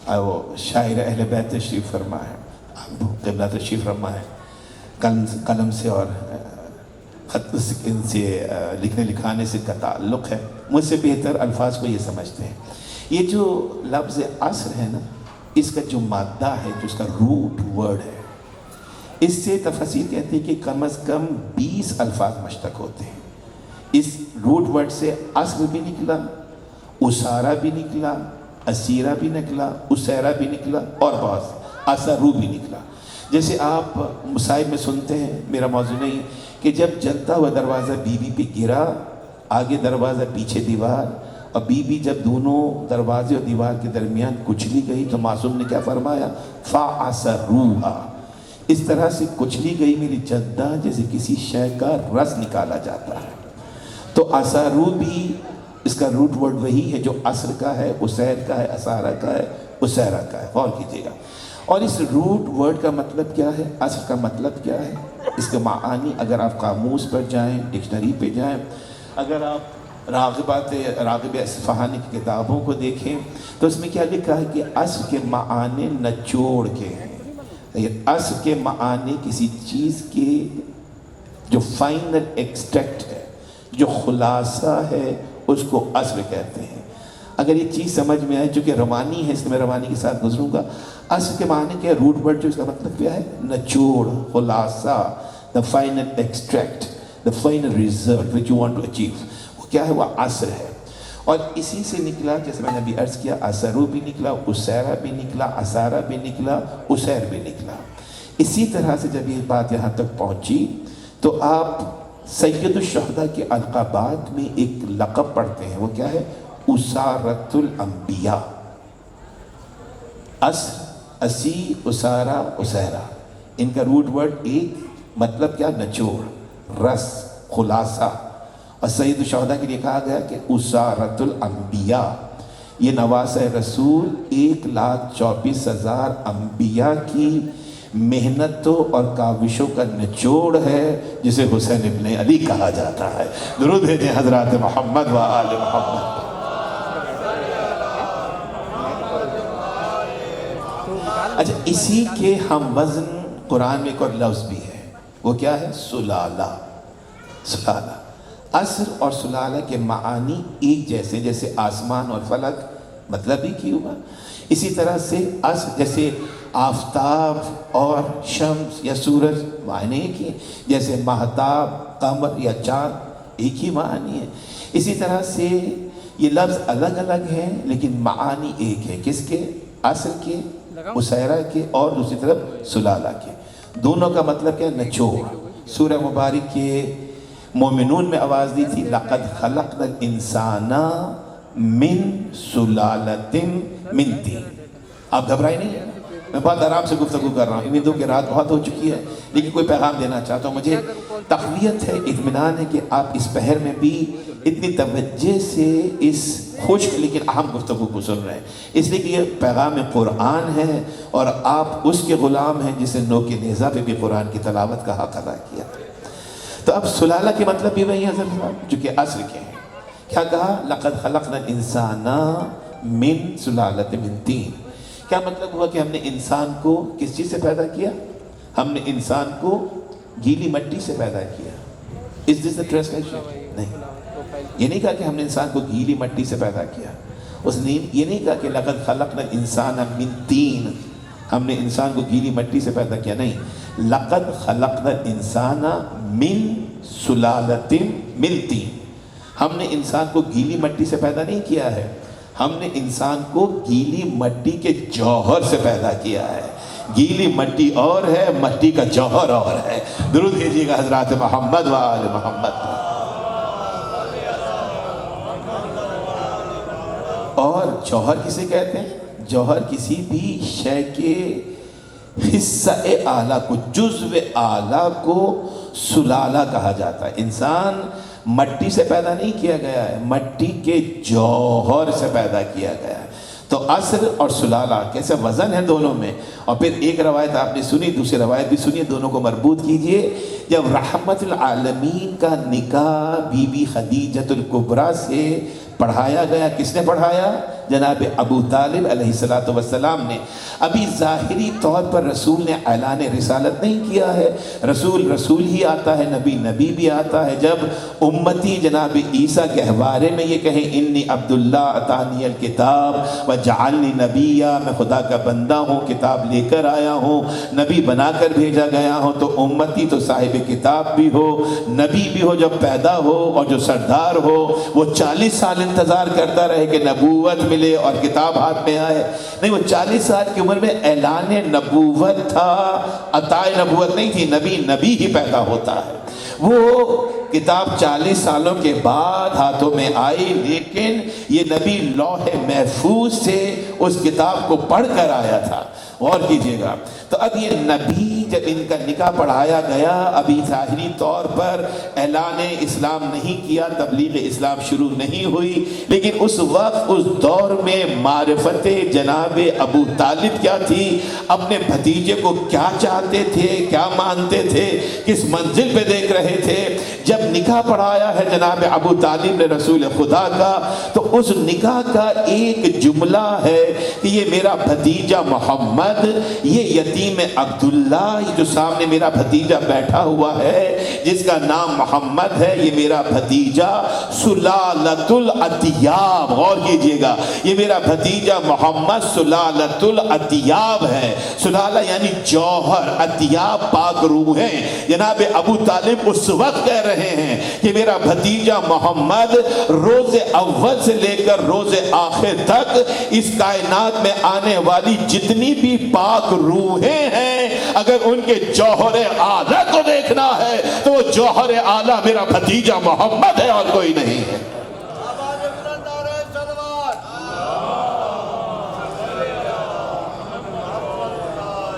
وہ شاعر اہل بیت تشریف فرمائے، قبلہ تشریف فرمائے، قلم سے اور خط ان سے لکھنے لکھانے سے کا تعلق ہے، مجھ سے بہتر الفاظ کو یہ سمجھتے ہیں۔ یہ جو لفظ عصر ہے نا، اس کا جو مادہ ہے، جو اس کا روٹ ورڈ ہے، اس سے تفسیر کہتے ہیں کہ کم از کم 20 الفاظ مشتق ہوتے ہیں۔ اس روٹ ورڈ سے عصر بھی نکلا، اسارہ بھی نکلا، اسیرہ بھی نکلا، اسیرہ بھی نکلا، اور بہت اثرو بھی نکلا۔ جیسے آپ مصائب میں سنتے ہیں، میرا موضوع نہیں، کہ جب جلتا ہوا دروازہ بی بی پہ گرا، آگے دروازہ پیچھے دیوار، اور بی بی جب دونوں دروازے اور دیوار کے درمیان کچلی گئی تو معصوم نے کیا فرمایا؟ فَعَصَرُوهَا، اس طرح سے کچلی گئی میری جدہ جیسے کسی شے کا رس نکالا جاتا ہے۔ تو اثرو بھی اس کا روٹ ورڈ وہی ہے جو عصر کا ہے، اسیر کا ہے، اسارہ کا ہے، اسیرہ کا ہے، غور کیجئے گا۔ اور اس روٹ ورڈ کا مطلب کیا ہے، اصل کا مطلب کیا ہے، اس کے معانی اگر آپ قاموس پر جائیں، ڈکشنری پہ جائیں، اگر آپ راغب اصفہانی کی کتابوں کو دیکھیں تو اس میں کیا لکھا ہے کہ اصل کے معنی نچوڑ کے ہیں۔ اصل کے معنی کسی چیز کے جو فائنل ایکسٹریکٹ ہے، جو خلاصہ ہے، اس کو اصل کہتے ہیں۔ اگر یہ چیز سمجھ میں آئے، چونکہ روانی ہے اس لیے میں روانی کے ساتھ گزروں گا، اصل کے معنی کیا ہے، روٹ ورڈ جو اس کا مطلب کیا ہے، نچوڑ، خلاصہ، the final extract, the final result which you want to achieve، وہ کیا ہے، وہ اصل ہے۔ اور اسی سے نکلا، جیسے میں نے ابھی عرض کیا، اثرو بھی نکلا، اسیرہ بھی نکلا، اسارہ بھی نکلا، اسیر بھی نکلا۔ اسی طرح سے جب یہ بات یہاں تک پہنچی تو آپ سید الشہداء کے القابات میں ایک لقب پڑھتے ہیں، وہ کیا ہے، اسارۃ الانبیاء۔ اسی، اسارہ، اسیرہ، ان کا روٹ ورڈ ایک مطلب کیا، نچوڑ، رس، خلاصہ۔ اور سید الشہداء کے لیے کہا گیا کہ اسارۃ الانبیاء، یہ نواسہ رسول 1,24,000 انبیاء کی محنتوں اور کاوشوں کا نچوڑ ہے، جسے حسین ابن علی کہا جاتا ہے۔ درود بھیجیں حضرات محمد و آل محمد۔ اچھا، اسی کے ہم وزن قرآن میں ایک اور لفظ بھی ہے، وہ کیا ہے، سلالہ۔ سلالہ، عصر اور سلالہ کے معانی ایک جیسے، جیسے آسمان اور فلک مطلب ہی کی ہوا، اسی طرح سے عصر جیسے آفتاب اور شمس یا سورج معنی ایک ہی، جیسے مہتاب، قمر یا چاند ایک ہی معنی ہے۔ اسی طرح سے یہ لفظ الگ الگ ہیں لیکن معانی ایک ہے، کس کے، عصر کے، اسیرہ کے، اور دوسری طرف سلالہ کے۔ دونوں کا مطلب کیا، نچوڑ۔ سورہ مبارک کے مومنون میں آواز دی تھی، لَقَدْ خَلَقْنَا الْإِنسَانَ مِنْ سُلَالَةٍ مِنْ طِينٍ۔ آپ گھبرائے نہیں ہیں، میں بہت آرام سے گفتگو کر رہا ہوں، امیدوں کہ رات بہت ہو چکی ہے، لیکن کوئی پیغام دینا چاہتا ہوں، مجھے تقویت ہے، اطمینان ہے کہ آپ اس پہر میں بھی اتنی توجہ سے اس خشک لیکن اہم گفتگو کو سن رہے ہیں، اس لیے کہ یہ پیغام قرآن ہے اور آپ اس کے غلام ہیں جسے نو کے نیزہ پہ بھی قرآن کی تلاوت کا حق ادا کیا۔ تو اب سلالہ کے مطلب بھی وہی حضرت صاحب جو کہ اصل کے ہیں، کیا کہا، لَقَدْ خَلَقْنَا الْإِنسَانَ مِنْ سُلَالَةٍ مِنْ طِينٍ۔ کیا مطلب ہوا کہ ہم نے انسان کو کس چیز سے پیدا کیا، ہم نے انسان کو گیلی مٹی سے پیدا کیا۔ Is this the translation؟ نہیں، یہ نہیں کہا کہ ہم نے انسان کو گیلی مٹی سے پیدا کیا، اس نے یہ نہیں کہا کہ لَقَدْ خَلَقْنَا الْإِنسَانَ مِنْ طِينٍ، ہم نے انسان کو گیلی مٹی سے پیدا کیا، نہیں، لَقَدْ خَلَقْنَا الْإِنسَانَ مِنْ سُلَالَةٍ مِنْ طِينٍ، ہم نے انسان کو گیلی مٹی سے پیدا نہیں کیا ہے، ہم نے انسان کو گیلی مٹی کے جوہر سے پیدا کیا ہے۔ گیلی مٹی اور ہے، مٹی کا جوہر اور ہے۔ درود کیجیے گا حضرات محمد و آل محمد۔ اور جوہر کسے کہتے ہیں، جوہر کسی بھی شے کے حصہ اعلیٰ کو، جزو اعلیٰ کو سلالہ کہا جاتا ہے۔ انسان مٹی سے پیدا نہیں کیا گیا ہے، مٹی کے جوہر سے پیدا کیا گیا ہے۔ تو اصل اور سلالہ کیسے وزن ہے دونوں میں، اور پھر ایک روایت آپ نے سنی، دوسری روایت بھی سنی، دونوں کو مربوط کیجئے۔ جب رحمت العالمین کا نکاح بی بی خدیجۃ الکبریٰ سے پڑھایا گیا، کس نے پڑھایا، جناب ابو طالب علیہ السلام نے۔ ابھی ظاہری طور پر رسول نے اعلان رسالت نہیں کیا ہے، رسول ہی آتا ہے، نبی بھی آتا ہے۔ جب امتی جناب عیسیٰ کے بارے میں یہ کہیں انی عبداللہ اتانی الکتاب وجعلنی نبیہ، میں خدا کا بندہ ہوں، کتاب لے کر آیا ہوں، نبی بنا کر بھیجا گیا ہوں، تو امتی تو صاحب کتاب بھی ہو، نبی بھی ہو جب پیدا ہو، اور جو سردار ہو وہ 40 سال انتظار کرتا رہے کہ نبوت ملے اور کتاب ہاتھ میں آئے۔ نہیں، وہ 40 سال کی عمر میں اعلان نبوت تھا، عطائے نبوت نہیں تھی، نبی ہی پیدا ہوتا ہے۔ وہ کتاب 40 سالوں کے بعد ہاتھوں میں آئی، لیکن یہ نبی لوح محفوظ سے اس کتاب کو پڑھ کر آیا تھا۔ غور کیجئے گا، تو اب یہ نبی جب ان کا نکاح پڑھایا گیا، ابھی ظاہری طور پر اعلان اسلام نہیں کیا، تبلیغ اسلام شروع نہیں ہوئی، لیکن اس وقت اس دور میں معرفت جناب ابو طالب کیا تھی، اپنے بھتیجے کو کیا چاہتے تھے، کیا مانتے تھے، کس منزل پہ دیکھ رہے تھے۔ جب نکاح پڑھایا ہے جناب ابو طالب نے رسول خدا کا، تو اس نکاح کا ایک جملہ ہے کہ یہ میرا بھتیجا محمد، یہ یتیم عبداللہ، یہ جو سامنے میرا بھتیجا بیٹھا ہوا ہے جس کا نام محمد ہے، یہ میرا بھتیجا سلالۃ الاتیاب، غور کیجئے گا، یہ میرا بھتیجا محمد سلالۃ الاتیاب ہے۔ سلالہ یعنی جوہر، اتیاب پاک روحیں۔ جناب ابو طالب اس وقت کہہ رہے ہیں کہ میرا بھتیجا محمد روز اول سے لے کر روز آخر تک اس کائنات میں آنے والی جتنی بھی پاک روحیں ہیں، اگر ان کے جوہر اعلیٰ کو دیکھنا ہے تو وہ جوہر اعلیٰ میرا بھتیجا محمد ہے اور کوئی نہیں ہے۔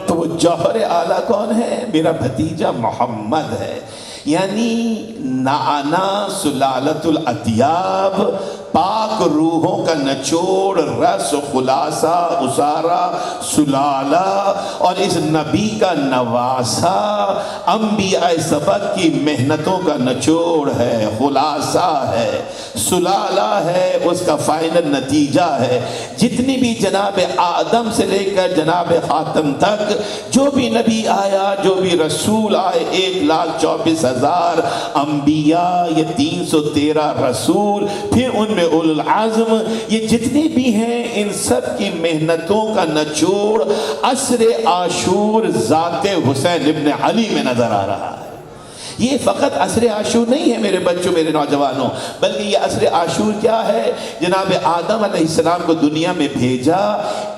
تو وہ جوہر اعلیٰ کون ہے؟ میرا بھتیجا محمد ہے۔ یعنی نعنا سلالت الاتیاب، پاک روحوں کا نچوڑ، رس، خلاصہ، اسارہ، سلالہ، اور اس نبی کا نواسہ انبیاء سبق کی محنتوں کا نچوڑ ہے، خلاصہ ہے، سلالہ ہے، اس کا فائنل نتیجہ ہے۔ جتنی بھی جناب آدم سے لے کر جناب خاتم تک جو بھی نبی آیا، جو بھی رسول آئے، 1,24,000 انبیاء، یہ 313 رسول، پھر ان میں اولو العزم، یہ جتنے بھی ہیں، ان سب کی محنتوں کا نچوڑ عصر عاشور ذات حسین ابن علی میں نظر آ رہا ہے۔ یہ فقط عصر عاشور نہیں ہے میرے بچوں، میرے نوجوانوں، بلکہ یہ عصر عاشور کیا ہے؟ جناب آدم علیہ السلام کو دنیا میں بھیجا،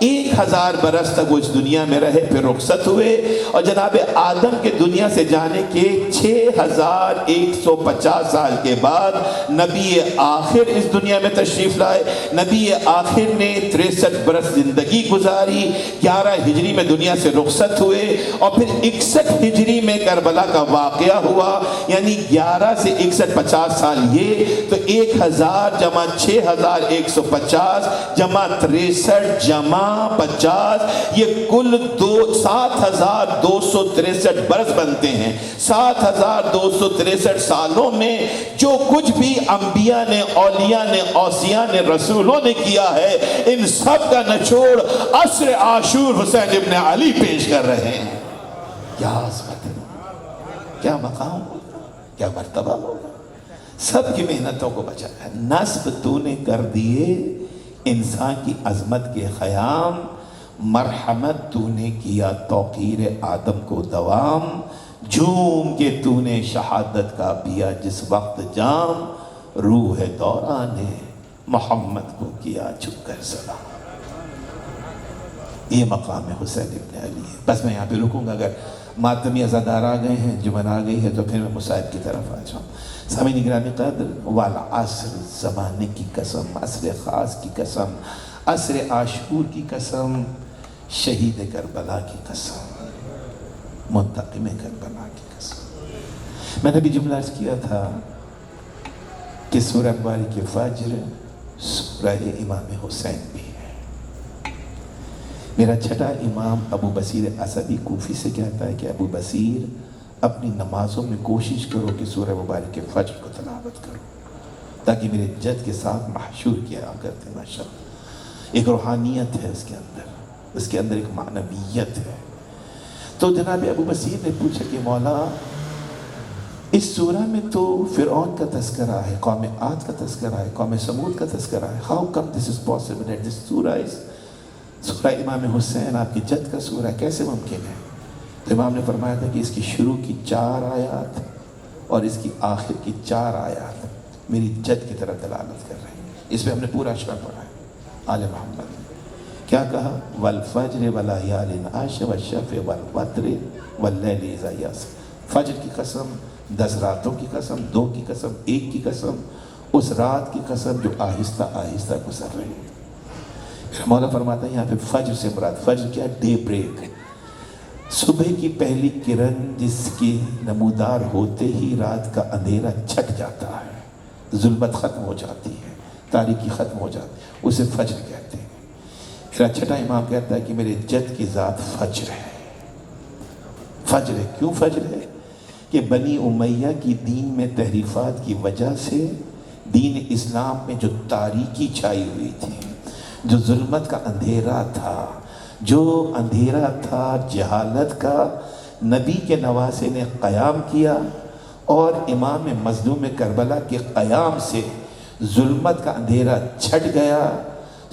1000 برس تک وہ اس دنیا میں رہے، پھر رخصت ہوئے، اور جناب آدم کے دنیا سے جانے کے 6150 سال کے بعد نبی آخر اس دنیا میں تشریف لائے۔ نبی آخر نے 63 برس زندگی گزاری، 11 ہجری میں دنیا سے رخصت ہوئے، اور پھر 61 ہجری میں کربلا کا واقعہ ہوا، یعنی 11 سے 61 50 سال یہ، تو 1000 جمع 6150 جمع 63 جمع 50، یہ کل 7263 برس بنتے ہیں۔ 7263 سالوں میں جو کچھ بھی انبیاء نے، اولیاء نے، اوصیاء نے، رسولوں نے کیا ہے، ان سب کا نچوڑ عصر عاشور حسین ابن علی پیش کر رہے ہیں۔ کیا عظمت ہے، کیا مقام ہوگا، کیا مرتبہ ہوگا، سب کی محنتوں کو بچایا۔ نصب تو نے کر دیے انسان کی عظمت کے خیام، مرحمت تو نے کیا توقیر آدم کو دوام، جھوم کے تو نے شہادت کا پیا جس وقت جام، روح دوران نے محمد کو کیا چھپ کر سلام۔ یہ مقام حسین ابن علی ہے۔ بس میں یہاں پہ رکوں گا، اگر ماتمی عزادار آ گئے ہیں، جمعہ آ گئی ہے، تو پھر میں مصائب کی طرف آ جاؤں۔ سامعین گرامی قدر، والعصر، زمانے کی قسم، عصر خاص کی قسم، عصر عاشور کی قسم، شہید کربلا کی قسم، منتقم کربلا کی قسم۔ میں نے بھی جملہ عرض کیا تھا کہ سورہ مبارک فجر سورہ امام حسین بھی ہے۔ میرا چھٹا امام ابو بصیر اسدی کوفی سے کہتا ہے کہ ابو بصیر، اپنی نمازوں میں کوشش کرو کہ سورہ مبارک فجر کو تلاوت کرو، تاکہ میرے جد کے ساتھ محشور کیا کرتے۔ ماشاءاللہ ایک روحانیت ہے اس کے اندر ایک معنویت ہے۔ تو جناب ابو بصیر نے پوچھا کہ مولا، اس سورہ میں تو فرعون کا تذکرہ ہے، قوم عاد کا تذکرہ ہے، قوم سمود کا تذکرہ ہے، how come this is possible that this surah is سورہ امام حسین آپ کی جد کا سورہ، کیسے ممکن ہے؟ تو امام نے فرمایا تھا کہ اس کی شروع کی 4 آیات اور اس کی آخر کی 4 آیات میری جد کی طرف دلالت کر رہی ہیں۔ اس پہ ہم نے پورا اشعار پڑھا ہے۔ آل محمد نے کیا کہا؟ والفجر ولیال عشر والشفع والوتر واللیل اذا یسر۔ فجر کی قسم، 10 راتوں کی قسم، 2 کی قسم، 1 کی قسم، اس رات کی قسم جو آہستہ آہستہ گزر رہی ہے۔ مولا فرماتا ہے یہاں پہ فجر سے مراد، فجر کیا؟ ڈے بریک، صبح کی پہلی کرن جس کی نمودار ہوتے ہی رات کا اندھیرا چھٹ جاتا ہے، ظلمت ختم ہو جاتی ہے، تاریکی ختم ہو جاتی ہے، اسے فجر کہتے ہیں۔ میرا چھٹا امام کہتا ہے کہ میرے جد کی ذات فجر ہے۔ فجر ہے، کیوں فجر ہے؟ کہ بنی امیہ کی دین میں تحریفات کی وجہ سے دین اسلام میں جو تاریکی چھائی ہوئی تھی، جو ظلمت کا اندھیرا تھا، جو اندھیرا تھا جہالت کا، نبی کے نواسے نے قیام کیا، اور امام مظلوم کربلا کے قیام سے ظلمت کا اندھیرا چھٹ گیا،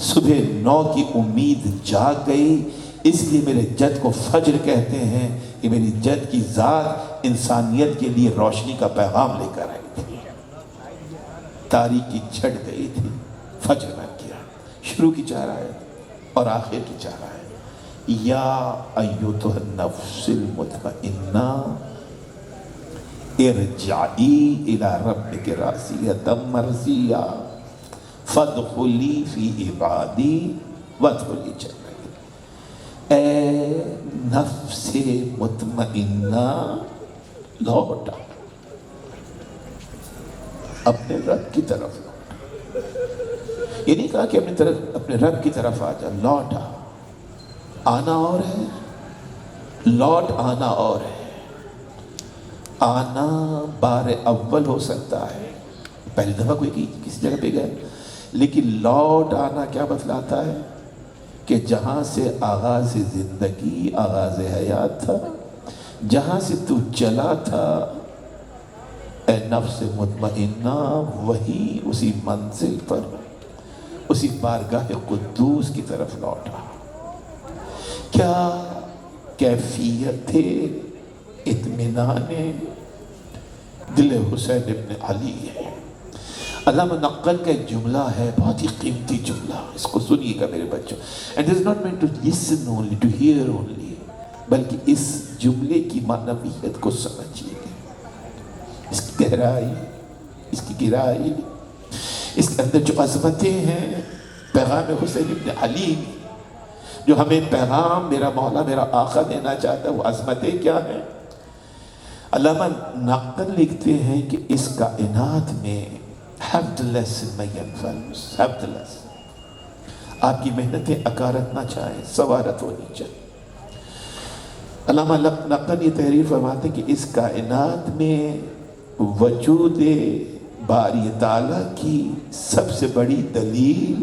صبح 9 کی امید جاگ گئی۔ اس لیے میرے جد کو فجر کہتے ہیں کہ میری جد کی ذات انسانیت کے لیے روشنی کا پیغام لے کر آئی تھی، تاریکی چھٹ گئی تھی، فجر بن گیا۔ شروع کی 4 آیت اور آخر کی 4 آیت۔ یا ایتھا النفس المطمئنہ ارجعی الی ربک راضیۃ مرضیہ فادخلی فی عبادی وادخلی جنتی۔ اے نفس مطمئنہ، لوٹ اپنے رب کی طرف لوٹ۔ یہ نہیں کہا کہ اپنے رب کی طرف آ جا، لوٹ آ۔ آنا اور ہے، لوٹ آنا اور ہے۔ آنا بار اول ہو سکتا ہے، پہلی دفعہ کوئی کسی جگہ پہ گئے، لیکن لوٹ آنا کیا بتلاتا ہے؟ کہ جہاں سے آغاز زندگی، آغاز حیات تھا، جہاں سے تو چلا تھا، اے نفس مطمئنہ، وہی اسی منزل پر، اسی بارگاہ قدوس کی طرف لوٹا۔ کیا کیفیت تھے اطمینان دل حسین ابن علی ہے۔ علامہ نقل کا ایک جملہ ہے، بہت ہی قیمتی جملہ، اس کو سنیے گا میرے بچوں۔ And this is not meant to listen only, to hear only، بلکہ اس جملے کی معنویت کو سمجھیے گا، اس کی گہرائی، اس کی گہرائی، اس کے اندر جو عظمتیں ہیں۔ پیغام حسین ابن علی، جو ہمیں پیغام میرا مولا میرا آقا دینا چاہتا ہے، وہ عظمتیں کیا ہیں؟ علامہ نقل لکھتے ہیں کہ اس کائنات میں حبدلس مین فلس، حبدلس، آپ کی محنتیں اکارت نہ چاہیں، سوارت ہونی چاہیے۔ علامہ نقل یہ تحریر فرماتے ہیں کہ اس کائنات میں وجود باری تعالیٰ کی سب سے بڑی دلیل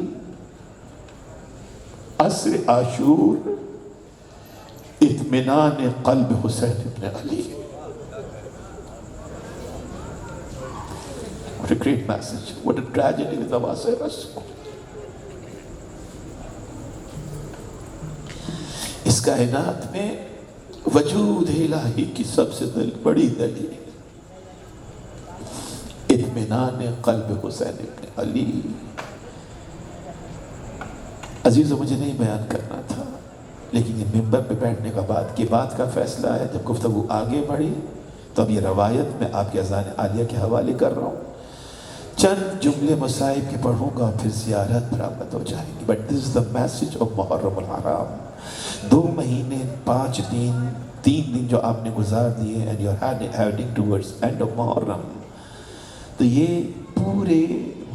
عصر عاشور اطمینان قلب حسین ابن علی۔ What a great message. What a tragedy with Nawaz Rasul. اس کائنات میں وجود الہی کی سب سے بڑی دلیل اطمینان قلب حسین ابن علی۔ عزیزو، مجھے نہیں بیان کرنا تھا، لیکن یہ ممبر پہ بیٹھنے کا بات کا فیصلہ ہے۔ جب گفتگو آگے بڑھی تو اب یہ روایت میں آپ کے اذان عالیہ کے حوالے کر رہا ہوں۔ چند جملے مصائب کے پڑھوں گا، پھر زیارت برآمد ہو جائے گی۔ But this is the message of Muharram الحرام۔ 2 مہینے 5 دن 3 دن جو آپ نے گزار دیے and you are heading towards end of Muharram, تو یہ پورے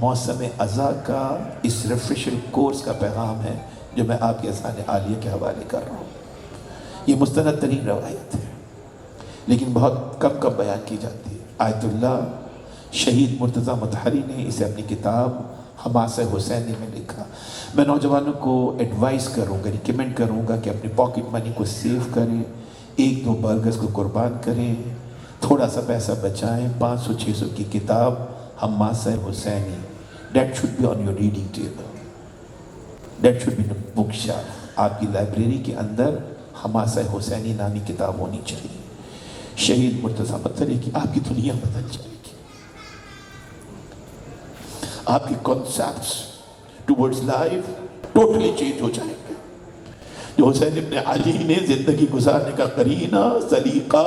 موسم ازاں کا اس ریفریشل کورس کا پیغام ہے جو میں آپ کے اذان عالیہ کے حوالے کر رہا ہوں۔ یہ مستند ترین روایت ہے، لیکن بہت کم بیان کی جاتی ہے۔ آیت اللہ شہید مرتضیٰ مطہری نے اسے اپنی کتاب حماسہ حسینی میں لکھا۔ میں نوجوانوں کو ایڈوائز کروں گا، ریکمینڈ کروں گا کہ اپنی پاکٹ منی کو سیو کریں، 1-2 برگرز کو قربان کریں، تھوڑا سا پیسہ بچائیں۔ 500-600 کی کتاب حماسہ حسینی، that should be on your reading table, that should be in bookshelf. آپ کی لائبریری کے اندر حماسہ حسینی نامی کتاب ہونی چاہیے۔ شہید مرتضیٰ مطہری کی آپ کی دنیا بدل جائے گی، آپ کی concepts towards life totally change ہو جائیں گے۔ جو حسین ابن علی نے زندگی گزارنے کا قرینہ، سلیقہ،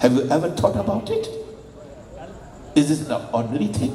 Have you ever thought about it? Is this an ordinary thing?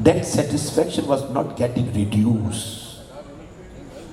That satisfaction was not getting reduced.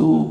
2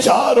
4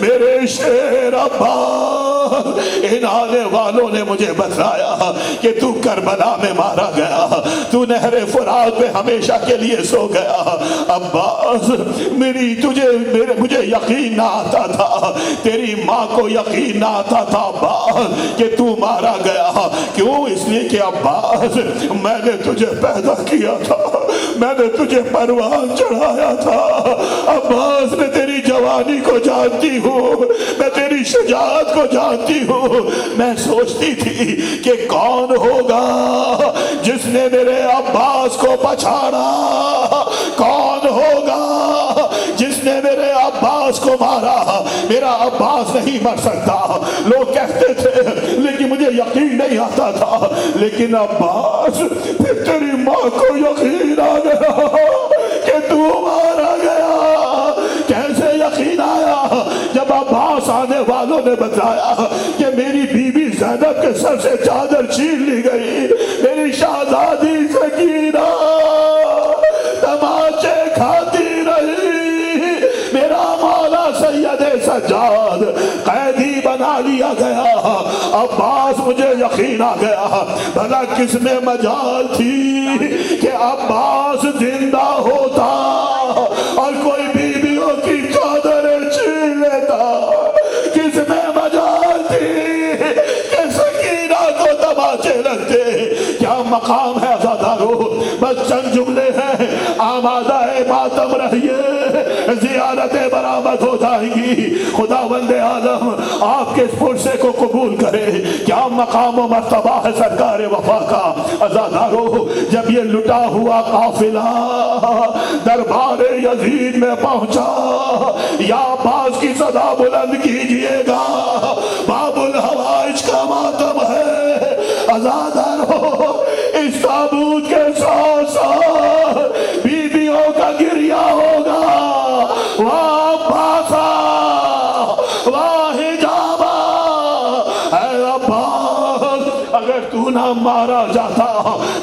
میرے شیر عباس، ان آنے والوں نے مجھے بتلایا کہ تو کربلا میں مارا گیا، تو نہر فرات میں ہمیشہ کے لیے سو گیا۔ عباس مجھے یقین نہ آتا تھا، تیری ماں کو یقین نہ آتا تھا عباس کہ تو مارا گیا۔ کیوں؟ اس لیے کہ عباس میں نے تجھے پیدا کیا تھا، میں نے تجھے پروان چڑھایا تھا۔ عباس میں تیری جوانی کو جانتی ہوں، میں تیری شجاعت کو جانتی ہوں۔ میں سوچتی تھی کہ کون ہوگا جس نے میرے عباس کو پچھاڑا، کون ہوگا جس نے میرے عباس کو مارا۔ میرا عباس نہیں مر سکتا، لوگ کہتے تھے، لیکن مجھے یقین نہیں آتا تھا۔ لیکن عباس، پھر تیری ماں کو یقین آ گیا کہ تو مارا گیا۔ کیسے یقین آیا؟ جب عباس آنے والوں نے بتایا کہ میری بیوی زینب کے سر سے چادر چھین لی گئی، میری شہزادی سکینہ تماچے کھاتی رہی، میرا مولا سید سجاد قیدی بنا لیا گیا۔ عباس مجھے یقین آ گیا، بھلا کس میں مجال تھی کہ عباس زندہ ہوتا اور کوئی بیویوں کی چادریں چھین لیتا؟ کس میں مجال تھی کہ سکینہ کو تماچے لگتے؟ کیا مقام ہے عزادارو؟ بس چند جملے ہیں، آمادہ ماتم رہیے، زیارتیں برآمد ہو جائیں گی۔ خداوند عالم آپ کے اس پرسے کو قبول کرے۔ کیا مقام و مرتبہ ہے سرکار وفا کا۔ عزادارو، جب یہ لٹا ہوا قافلہ دربار یزید میں پہنچا، یا عباس کی صدا بلند کیجئے گا، باب الحوائج کا ماتم ہے۔ عزادارو، اس تابوت کے ساتھ ساتھ بیویوں کا گریہ ہوگا۔ واہ عباسا، واہ حجابا، اے عباس، اگر تو نہ مارا جاتا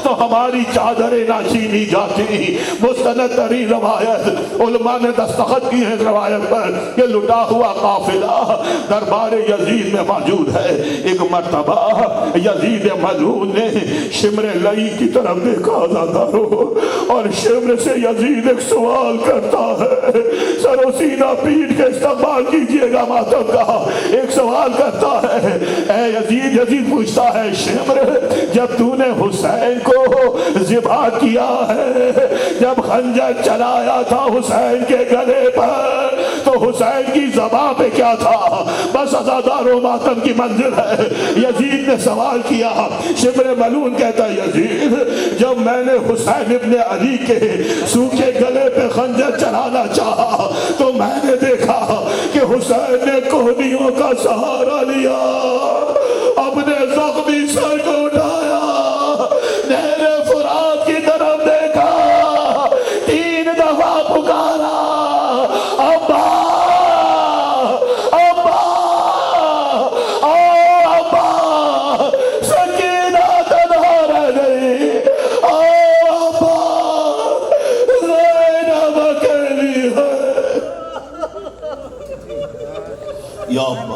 تو ہماری چادریں نہ چھینی جاتی۔ مستند ترین روایت، علماء نے دستخط کی ہے اس روایت پر کہ لٹا ہوا قافلہ دربار یزید میں موجود ہے۔ ایک مرتبہ یزید ملعون نے شمر لئی کی طرف دیکھا عزادارو، اور شمر سے یزید ایک سوال کرتا ہے، سر و سینہ پیٹ کے استقبال کیجئے گا ماتم کا۔ ایک سوال کرتا ہے، اے یزید، یزید پوچھتا ہے، شمر، جب تو نے حسین کو ذبح کیا ہے، جب خنجر چلایا تھا حسین کے گلے پر، تو حسین کی زبان پہ کیا تھا؟ بس عزادارو ماتم کی منزل ہے۔ یزید نے سوال کیا، شمر ملعون کہتا ہے، یزید، جب میں نے حسین ابن علی کے سوکھے گلے پہ خنجر چلانا چاہا تو میں نے دیکھا کہ حسین نے کوہنیوں کا سہارا لیا، اپنے زخمی سر کو اٹھایا، نہر فرات کی طرف دیکھا، 3 دفعہ پکارا، ابا ابا ابا، سکینہ تنہا رہ گئی، ابا زینب اکیلی ہے۔ یا اللہ۔